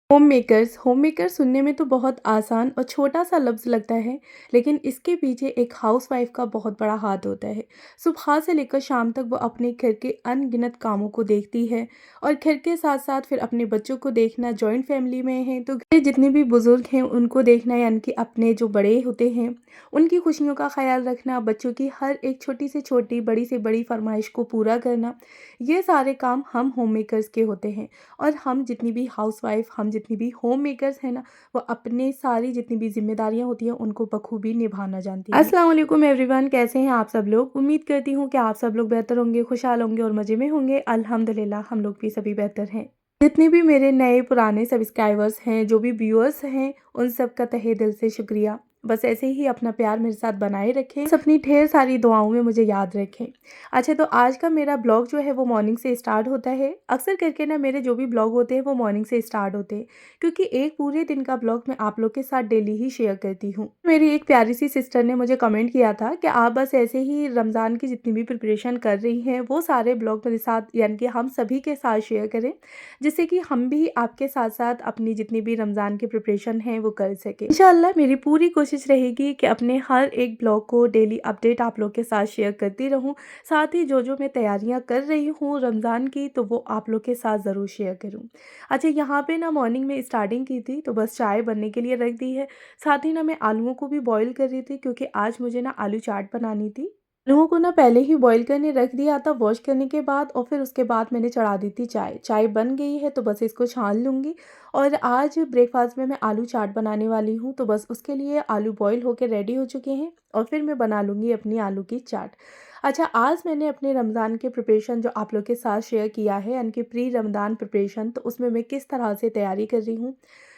Home maker सुनने में तो बहुत आसान और छोटा-सा लफ्ज़ लगता है, लेकिन इसके पीछे एक हाउसवाइफ़ का बहुत बड़ा हाथ होता है। सुबह से लेकर शाम तक वो अपने घर के अनगिनत कामों को देखती है और घर के साथ-साथ फिर अपने बच्चों को देखना, जॉइंट फैमिली में हैं, तो घर के जितने भी बुज़ुर्ग हैं, उनको देखना यानी कि अपने जो बड़े होते हैं, उनकी खुशियों का ख़्याल रखना, बच्चों की हर एक छोटी से छोटी, बड़ी से बड़ी फ़रमाइश को पूरा करना, ये सारे काम हम होम मेकर्स के होते हैं। और हम जितनी भी हाउसवाइफ़ हम जितनी भी होम मेकर्स हैं ना, वो अपने सारी जितनी भी ज़िम्मेदारियाँ होती हैं उनको बखूबी निभाना जानती हैं। अस्सलाम वालेकुम एवरीवन, कैसे हैं आप सब लोग? उम्मीद करती हूँ कि आप सब लोग बेहतर होंगे, खुशहाल होंगे और मज़े में होंगे। अल्हम्दुलिल्लाह हम लोग भी सभी बेहतर हैं। जितने भी मेरे नए पुराने सब्सक्राइबर्स हैं, जो भी व्यूअर्स हैं, उन सब का तहे दिल से शुक्रिया। बस ऐसे ही अपना प्यार मेरे साथ बनाए रखें, बस अपनी ढेर सारी दुआओं में मुझे याद रखें। अच्छा, तो आज का मेरा ब्लॉग जो है वो मॉर्निंग से स्टार्ट होता है। अक्सर करके ना मेरे जो भी ब्लॉग होते हैं वो मॉर्निंग से स्टार्ट होते हैं, क्योंकि एक पूरे दिन का ब्लॉग मैं आप लोग के साथ डेली ही शेयर करती हूँ। मेरी एक प्यारी सी सिस्टर ने मुझे कमेंट किया था कि आप बस ऐसे ही रमज़ान की जितनी भी प्रिपरेशन कर रही हैं वो सारे ब्लॉग मेरे साथ यानी कि हम सभी के साथ शेयर करें, जिससे कि हम भी आपके साथ-साथ अपनी जितनी भी रमज़ान की प्रिपरेशन है वो कर सकें। इंशाअल्लाह मेरी पूरी कोशिश रहेगी कि अपने हर एक ब्लॉग को डेली अपडेट आप लोग के साथ शेयर करती रहूँ। साथ ही जो मैं तैयारियाँ कर रही हूँ रमज़ान की, तो वो आप लोग के साथ ज़रूर शेयर करूँ। अच्छा, यहाँ पे ना मॉर्निंग में स्टार्टिंग की थी तो बस चाय बनने के लिए रख दी है। साथ ही ना मैं आलूओं को भी बॉयल कर रही थी, क्योंकि आज मुझे ना आलू चाट बनानी थी। आलूओं को ना पहले ही बॉईल करने रख दिया था वॉश करने के बाद, और फिर उसके बाद मैंने चढ़ा दी थी चाय। चाय बन गई है तो बस इसको छान लूँगी। और आज ब्रेकफ़ास्ट में मैं आलू चाट बनाने वाली हूँ, तो बस उसके लिए आलू बॉईल होके रेडी हो चुके हैं और फिर मैं बना लूँगी अपनी आलू की चाट। अच्छा, आज मैंने अपने रमज़ान के प्रिपरेशन जो आप लोग के साथ शेयर किया है यानी कि प्री रमज़ान प्रिपरेशन, तो उसमें मैं किस तरह से तैयारी कर रही हूँ।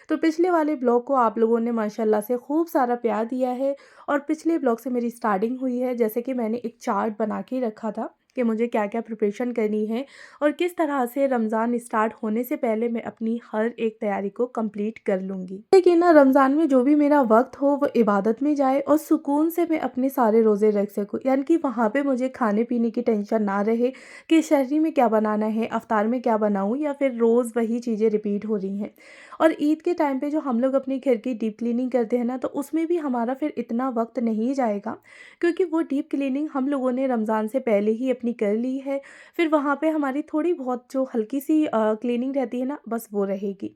तो पिछले वाले ब्लॉग को आप लोगों ने माशाल्लाह से खूब सारा प्यार दिया है, और पिछले ब्लॉग से मेरी स्टार्टिंग हुई है। जैसे कि मैंने एक चार्ट बना के रखा था कि मुझे क्या-क्या प्रिपरेशन करनी है और किस तरह से रमज़ान स्टार्ट होने से पहले मैं अपनी हर एक तैयारी को कंप्लीट कर लूँगी। देखिए ना, रमज़ान में जो भी मेरा वक्त हो वो इबादत में जाए और सुकून से मैं अपने सारे रोज़े रख सकूँ, यानी कि वहाँ पे मुझे खाने-पीने की टेंशन ना रहे कि शहरी में क्या बनाना है, अफ्तार में क्या बनाऊँ, या फिर रोज़ वही चीज़ें रिपीट हो रही हैं। और ईद के टाइम पे जो हम लोग अपने घर की डीप क्लीनिंग करते हैं ना, तो उसमें भी हमारा फिर इतना वक्त नहीं जाएगा, क्योंकि वो डीप क्लीनिंग हम लोगों ने रमज़ान से पहले ही अपनी कर ली है। फिर वहाँ पे हमारी थोड़ी बहुत जो हल्की सी क्लीनिंग रहती है ना, बस वो रहेगी।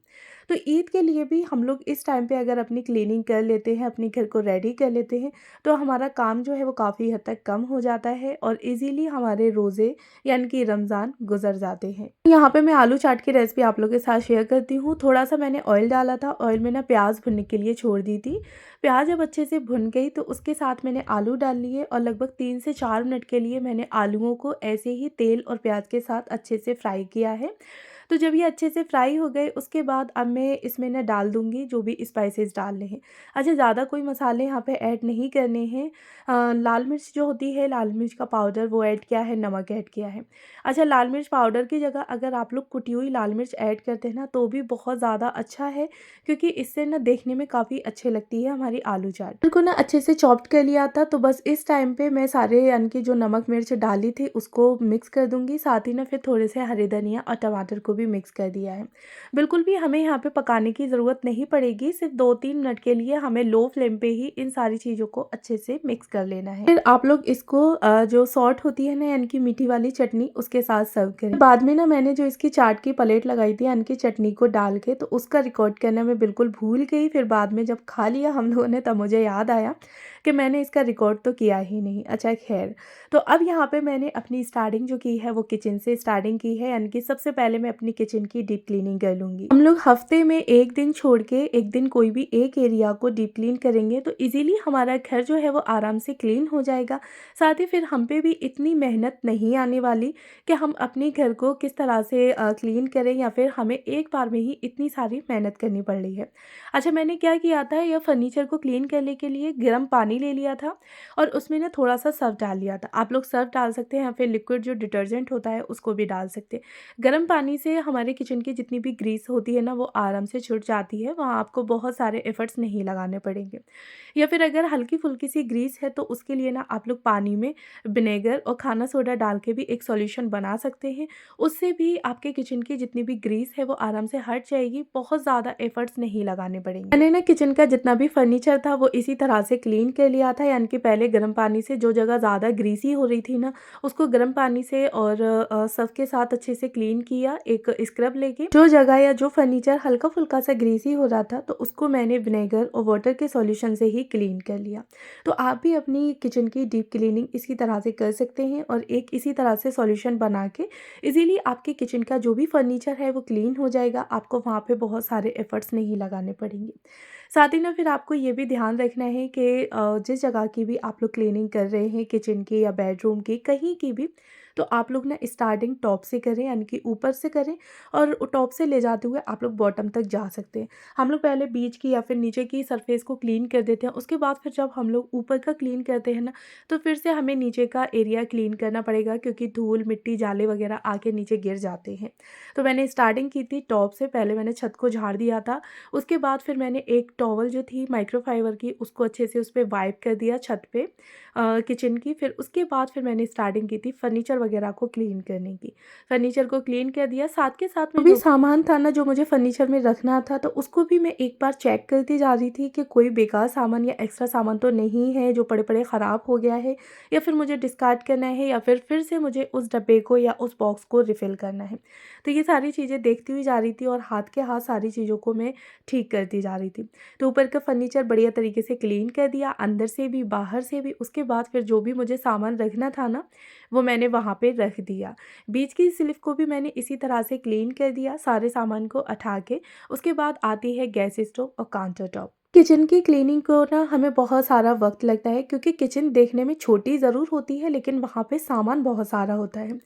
तो ईद के लिए भी हम लोग इस टाइम पे अगर अपनी क्लीनिंग कर लेते हैं, अपने घर को रेडी कर लेते हैं, तो हमारा काम जो है वो काफ़ी हद तक कम हो जाता है और ईज़िली हमारे रोज़े यानी कि रमज़ान गुज़र जाते हैं। यहाँ पे मैं आलू चाट की रेसिपी आप लोगों के साथ शेयर करती हूँ। थोड़ा-सा मैंने ऑयल डाला था, ऑयल में ना प्याज़ भुनने के लिए छोड़ दी थी। प्याज़ जब अच्छे से भुन गई तो उसके साथ मैंने आलू डाल लिए, और लगभग 3 से 4 मिनट के लिए मैंने आलूओं को ऐसे ही तेल और प्याज़ के साथ अच्छे से फ्राई किया है। तो जब ये अच्छे से फ्राई हो गए उसके बाद अब मैं इसमें ना डाल दूँगी जो भी स्पाइसेस डालने हैं। अच्छा, ज़्यादा कोई मसाले यहाँ पे ऐड नहीं करने हैं। लाल मिर्च जो होती है, लाल मिर्च का पाउडर वो ऐड किया है, नमक ऐड किया है। अच्छा, लाल मिर्च पाउडर की जगह अगर आप लोग कुटी हुई लाल मिर्च ऐड करते हैं ना, तो भी बहुत ज़्यादा अच्छा है, क्योंकि इससे ना देखने में काफ़ी अच्छी लगती है हमारी आलू चाट। बिल्कुल ना अच्छे से चॉप्ड कर लिया था, तो बस इस टाइम पे मैं सारे यानी कि जो नमक मिर्च डाली थी उसको मिक्स कर दूँगी। साथ ही ना फिर थोड़े से हरे धनिया और टमाटर को भी मिक्स कर दिया है। बिल्कुल भी हमें यहाँ पे पकाने की ज़रूरत नहीं पड़ेगी, सिर्फ 2-3 मिनट के लिए हमें लो फ्लेम पे ही इन सारी चीज़ों को अच्छे से मिक्स कर लेना है। फिर आप लोग इसको जो सॉल्ट होती है ना यानी कि मीठी वाली चटनी, उसके साथ सर्व करें। बाद में ना मैंने जो इसकी चाट की प्लेट लगाई थी यानी कि चटनी को डाल के, तो उसका रिकॉर्ड करना मैं बिल्कुल भूल गई। फिर बाद में जब खा लिया हम लोगों ने, तब मुझे याद आया कि मैंने इसका रिकॉर्ड तो किया ही नहीं। अच्छा खैर, तो अब यहाँ पे मैंने अपनी स्टार्टिंग जो की है वो किचन से स्टार्टिंग की है, यानी कि सबसे पहले मैं अपनी किचन की डीप क्लीनिंग कर लूँगी। हम लोग हफ्ते में 1 दिन छोड़ के एक दिन कोई भी एक एरिया को डीप क्लीन करेंगे, तो इजीली हमारा घर जो है वो आराम से क्लीन हो जाएगा। साथ ही फिर हम पे भी इतनी मेहनत नहीं आने वाली कि हम अपने घर को किस तरह से क्लीन करें, या फिर हमें एक बार में ही इतनी सारी मेहनत करनी पड़ रही है। अच्छा, मैंने क्या किया था, यह फर्नीचर को क्लीन करने के लिए गर्म पानी पानी ले लिया था और उसमें ना थोड़ा-सा सर्फ़ डाल लिया था। आप लोग सर्फ़ डाल सकते हैं या फिर लिक्विड जो डिटर्जेंट होता है उसको भी डाल सकते हैं। गर्म पानी से हमारे किचन की जितनी भी ग्रीस होती है ना वो आराम से छूट जाती है, वहाँ आपको बहुत सारे एफ़र्ट्स नहीं लगाने पड़ेंगे। या फिर अगर हल्की-फुल्की सी ग्रीस है तो उसके लिए ना आप लोग पानी में विनेगर और खाना सोडा डाल के भी एक सॉल्यूशन बना सकते हैं। उससे भी आपके किचन की जितनी भी ग्रीस है वो आराम से हट जाएगी, बहुत ज़्यादा एफ़र्ट्स नहीं लगाने पड़ेंगे। मैंने ना किचन का जितना भी फर्नीचर था वो इसी तरह से क्लीन कर लिया था, यानी कि पहले गर्म पानी से जो जगह ज़्यादा ग्रीसी हो रही थी ना उसको गर्म पानी से और सर्फ़ के साथ अच्छे से क्लीन किया एक स्क्रब लेके। जो जगह या जो फर्नीचर हल्का-फुल्का सा ग्रीसी हो रहा था तो उसको मैंने विनेगर और वाटर के सॉल्यूशन से ही क्लीन कर लिया। तो आप भी अपनी किचन की डीप क्लीनिंग इसी तरह से कर सकते हैं और एक इसी तरह से सॉल्यूशन बना के इज़िली आपके किचन का जो भी फर्नीचर है वो क्लीन हो जाएगा। आपको वहाँ पे बहुत सारे एफ़र्ट्स नहीं लगाने पड़ेंगे। साथ ही ना फिर आपको ये भी ध्यान रखना है कि जिस जगह की भी आप लोग क्लीनिंग कर रहे हैं किचन की या बेडरूम की कहीं की भी, तो आप लोग ना स्टार्टिंग टॉप से करें, यानी कि ऊपर से करें और टॉप से ले जाते हुए आप लोग बॉटम तक जा सकते हैं। हम लोग पहले बीच की या फिर नीचे की सरफेस को क्लीन कर देते हैं, उसके बाद फिर जब हम लोग ऊपर का क्लीन करते हैं ना तो फिर से हमें नीचे का एरिया क्लीन करना पड़ेगा, क्योंकि धूल मिट्टी जाले वगैरह आके नीचे गिर जाते हैं। तो मैंने स्टार्टिंग की थी टॉप से, पहले मैंने छत को झाड़ दिया था, उसके बाद फिर मैंने एक टॉवल जो थी माइक्रोफाइबर की उसको अच्छे से उस पे वाइप कर दिया छत पे किचन की। फिर उसके बाद फिर मैंने स्टार्टिंग की थी फर्नीचर वगैरह को क्लीन करने की। फर्नीचर को क्लीन कर दिया, साथ के साथ में जो भी सामान था ना जो मुझे फर्नीचर में रखना था तो उसको भी मैं एक बार चेक करती जा रही थी कि कोई बेकार सामान या एक्स्ट्रा सामान तो नहीं है जो पड़े-पड़े ख़राब हो गया है या फिर मुझे डिस्कार्ड करना है या फिर से मुझे उस डब्बे को या उस बॉक्स को रिफ़िल करना है। तो ये सारी चीज़ें देखती हुई जा रही थी और हाथ के हाथ सारी चीज़ों को मैं ठीक करती जा रही थी। तो ऊपर का फर्नीचर बढ़िया तरीके से क्लीन कर दिया, अंदर से भी बाहर से भी। उसके बाद फिर जो भी मुझे सामान रखना था ना वो मैंने वहाँ पे रख दिया। बीच की स्लिप को भी मैंने इसी तरह से क्लीन कर दिया सारे सामान को उठा के। उसके बाद आती है गैस स्टोव और काउंटर टॉप। किचन की क्लीनिंग को ना हमें बहुत सारा वक्त लगता है, क्योंकि किचन देखने में छोटी ज़रूर होती है लेकिन वहाँ पे सामान बहुत सारा होता है।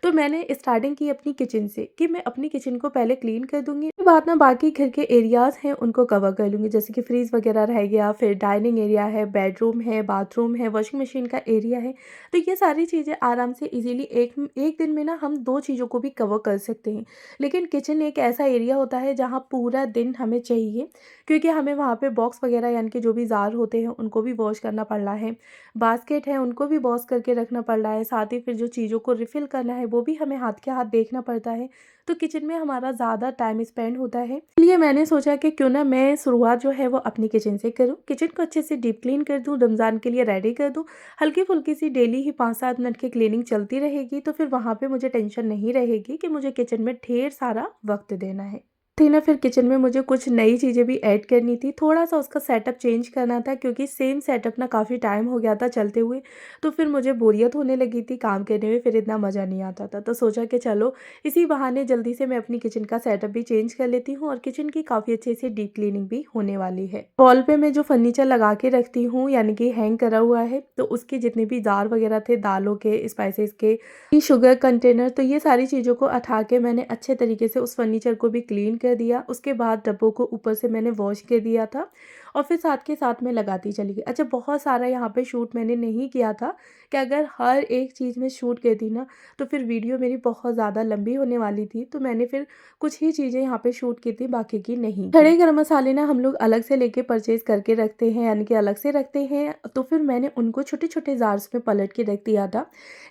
तो मैंने स्टार्टिंग की अपनी किचन से कि मैं अपनी किचन को पहले क्लीन कर दूँगी, उसके बाद ना बाकी घर के एरियाज़ हैं उनको कवर कर लूँगी, जैसे कि फ्रीज़ वगैरह रह गया, फिर डाइनिंग एरिया है, बेडरूम है, बाथरूम है, वॉशिंग मशीन का एरिया है। तो ये सारी चीज़ें आराम से ईज़िली एक एक दिन में ना हम 2 चीज़ों को भी कवर कर सकते हैं। लेकिन किचन एक ऐसा एरिया होता है जहाँ पूरा दिन हमें चाहिए, क्योंकि हमें वहाँ पे बॉक्स वगैरह यानी कि जो भी जार होते हैं उनको भी वॉश करना पड़ रहा है, बास्केट है उनको भी वॉश करके रखना पड़ रहा है, साथ ही फिर जो चीज़ों को रिफ़िल करना है वो भी हमें हाथ के हाथ देखना पड़ता है। तो किचन में हमारा ज़्यादा टाइम स्पेंड होता है, इसलिए मैंने सोचा कि क्यों ना मैं शुरुआत जो है वो अपनी किचन से करूँ, किचन को अच्छे से डीप क्लीन कर दूँ, रमज़ान के लिए रेडी कर दूँ। हल्की-फुल्की सी डेली ही 5-7 मिनट की क्लीनिंग चलती रहेगी, तो फिर वहाँ पे मुझे टेंशन नहीं रहेगी कि मुझे किचन में ढेर सारा वक़्त देना है। थी ना फिर किचन में मुझे कुछ नई चीज़ें भी ऐड करनी थी, थोड़ा-सा उसका सेटअप चेंज करना था, क्योंकि सेम सेटअप ना काफ़ी टाइम हो गया था चलते हुए, तो फिर मुझे बोरियत होने लगी थी काम करने में, फिर इतना मज़ा नहीं आता था। तो सोचा कि चलो इसी बहाने जल्दी से मैं अपनी किचन का सेटअप भी चेंज कर लेती हूँ और किचन की काफ़ी अच्छे से डीप क्लीनिंग भी होने वाली है। वॉल पे मैं जो फर्नीचर लगा के रखती हूँ यानी कि हैंग करा हुआ है, तो उसके जितने भी जार वगैरह थे दालों के, स्पाइसेस के, शुगर कंटेनर, तो ये सारी चीज़ों को उठा के मैंने अच्छे तरीके से उस फर्नीचर को भी क्लीन कर दिया। उसके बाद डब्बों को ऊपर से मैंने वॉश कर दिया था और फिर साथ के साथ मैं लगाती चली गई। अच्छा, बहुत सारा यहाँ पे शूट मैंने नहीं किया था कि अगर हर एक चीज़ में शूट करती ना तो फिर वीडियो मेरी बहुत ज़्यादा लंबी होने वाली थी, तो मैंने फिर कुछ ही चीज़ें यहाँ पे शूट की थी, बाकी की नहीं। खड़े गरम मसाले ना हम लोग अलग से लेके परचेज़ करके रखते हैं, यानी कि अलग से रखते हैं, तो फिर मैंने उनको छोटे-छोटे जार्स में पलट के रख दिया था।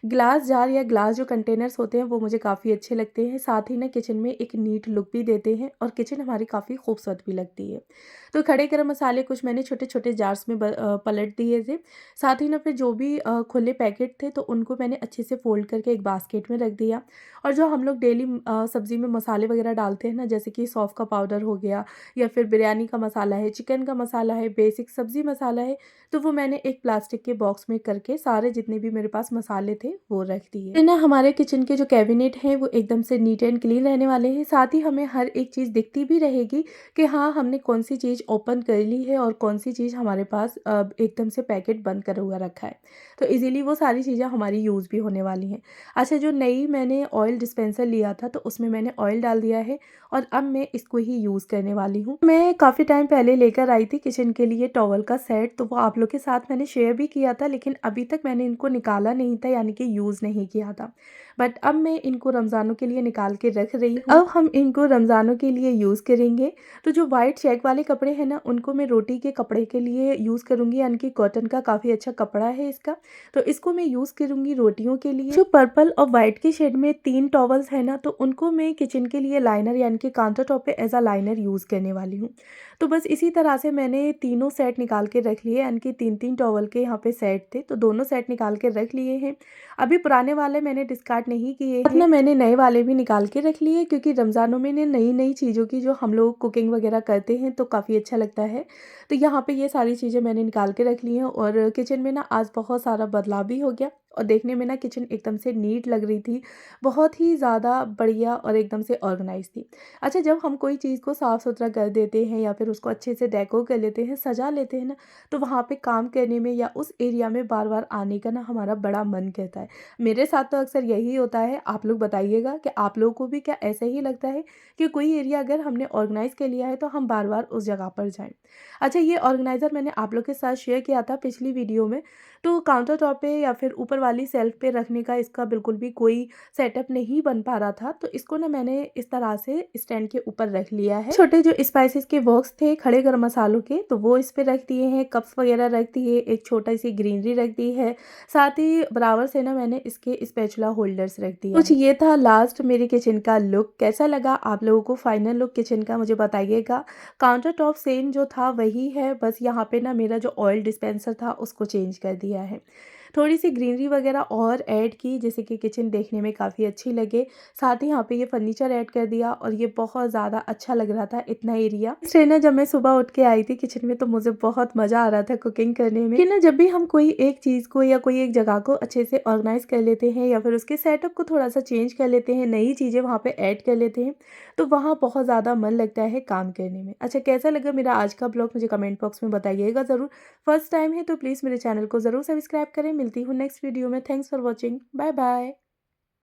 ग्लास जार या ग्लास जो कंटेनर्स होते हैं वो मुझे काफ़ी अच्छे लगते हैं, साथ ही ना किचन में एक नीट लुक भी देते हैं और किचन हमारी काफ़ी खूबसूरत भी लगती है। तो खड़े गरम मसाले कुछ मैंने छोटे-छोटे जार्स में पलट दिए थे। साथ ही ना फिर जो भी खुले पैकेट थे तो उनको मैंने अच्छे से फ़ोल्ड करके एक बास्केट में रख दिया। और जो हम लोग डेली सब्ज़ी में मसाले वगैरह डालते हैं ना, जैसे कि सौंफ का पाउडर हो गया या फिर बिरयानी का मसाला है, चिकन का मसाला है, बेसिक सब्ज़ी मसाला है, तो वो मैंने एक प्लास्टिक के बॉक्स में करके सारे जितने भी मेरे पास मसाले थे वो रख दिए। फिर ना हमारे किचन के जो कैबिनेट हैं वो एकदम से नीट एंड क्लीन रहने वाले हैं, साथ ही हमें हर एक चीज़ दिखती भी रहेगी कि हाँ, हमने कौन-सी चीज़ ओपन कर ली है और कौन-सी चीज़ हमारे पास एकदम से पैकेट बंद करा हुआ रखा है। तो ईज़िली वो सारी चीज़ें हमारी यूज़ भी होने वाली हैं। अच्छा, जो नई मैंने ऑयल डिस्पेंसर लिया था तो उसमें मैंने ऑयल डाल दिया है और अब मैं इसको ही यूज़ करने वाली हूँ। मैं काफ़ी टाइम पहले लेकर आई थी किचन के लिए टॉवल का सेट, तो वो आप लोग के साथ मैंने शेयर भी किया था, लेकिन अभी तक मैंने इनको निकाला नहीं था, यानी कि यूज़ नहीं किया था। बट अब मैं इनको रमज़ानों के लिए निकाल के रख रही हूँ। अब हम इनको रमज़ानों के लिए यूज़ करेंगे। तो जो वाइट चेक वाले कपड़े हैं ना, उनको मैं रोटी के कपड़े के लिए यूज़ करूँगी, यानी कि कॉटन का काफ़ी अच्छा कपड़ा है इसका, तो इसको मैं यूज़ करूँगी रोटियों के लिए। जो पर्पल और वाइट के शेड में 3 टॉवल्स हैं ना, तो उनको मैं किचन के लिए लाइनर, यानी कि काउंटर टॉप पे एज़ अ लाइनर यूज़ करने वाली हूँ। तो बस इसी तरह से मैंने तीनों सेट निकाल के रख लिए, यानी कि 3-3 टॉवल के यहाँ पे सेट थे, तो दोनों सेट निकाल के रख लिए हैं। अभी पुराने वाले मैंने डिस्कार्ड नहीं किए हैं, ना मैंने नए वाले भी निकाल के रख लिए, क्योंकि रमज़ानों में नई-नई चीज़ों की जो हम लोग कुकिंग वगैरह करते हैं तो काफ़ी अच्छा लगता है। तो यहाँ पे ये सारी चीज़ें मैंने निकाल के रख ली हैं और किचन में ना आज बहुत सारा बदलाव भी हो गया और देखने में ना किचन एकदम से नीट लग रही थी, बहुत ही ज़्यादा बढ़िया और एकदम से ऑर्गेनाइज़ थी। अच्छा, जब हम कोई चीज़ को साफ़-सुथरा कर देते हैं या फिर उसको अच्छे से डेकोर कर लेते हैं, सजा लेते हैं ना, तो वहाँ पे काम करने में या उस एरिया में बार-बार आने का ना हमारा बड़ा मन करता है। मेरे साथ तो अक्सर यही होता है, आप लोग बताइएगा कि आप लोगों को भी क्या ऐसा ही लगता है कि कोई एरिया अगर हमने ऑर्गेनाइज़ कर लिया है तो हम बार-बार उस जगह पर जाएँ। अच्छा, ये ऑर्गेनाइज़र मैंने आप लोग के साथ शेयर किया था पिछली वीडियो में, तो काउंटर टॉप पे या फिर ऊपर वाली शेल्फ पे रखने का इसका बिल्कुल भी कोई सेटअप नहीं बन पा रहा था, तो इसको ना मैंने इस तरह से स्टैंड के ऊपर रख लिया है। छोटे जो स्पाइसेस के बॉक्स थे खड़े गरम मसालों के, तो वो इस पे रख दिए हैं, कप्स वगैरह रख दिए, एक छोटा-सी ग्रीनरी रख दी है, साथ ही बराबर से ना मैंने इसके स्पैचुला होल्डर्स रख दिया कुछ है। ये था लास्ट मेरे किचन का लुक। कैसा लगा आप लोगों को फाइनल लुक किचन का, मुझे बताइएगा। काउंटर टॉप सेम जो था वही है, बस यहाँ पे ना मेरा जो ऑयल डिस्पेंसर था उसको चेंज कर दिया है। थोड़ी सी ग्रीनरी वगैरह और ऐड की, जैसे कि किचन देखने में काफ़ी अच्छी लगे। साथ ही यहाँ पे ये फर्नीचर ऐड कर दिया और ये बहुत ज़्यादा अच्छा लग रहा था इतना एरिया। इसलिए ना जब मैं सुबह उठ के आई थी किचन में तो मुझे बहुत मज़ा आ रहा था कुकिंग करने में, कि ना जब भी हम कोई एक चीज़ को या कोई एक जगह को अच्छे से ऑर्गेनाइज कर लेते हैं या फिर उसके सेटअप को थोड़ा सा चेंज कर लेते हैं, नई चीज़ें वहाँ पे ऐड कर लेते हैं, तो वहाँ बहुत ज़्यादा मन लगता है काम करने में। अच्छा, कैसा लगा मेरा आज का ब्लॉग मुझे कमेंट बॉक्स में बताइएगा ज़रूर। फर्स्ट टाइम है तो प्लीज़ मेरे चैनल को ज़रूर सब्सक्राइब करें। मिलती हूँ नेक्स्ट वीडियो में। Thanks for watching. Bye bye.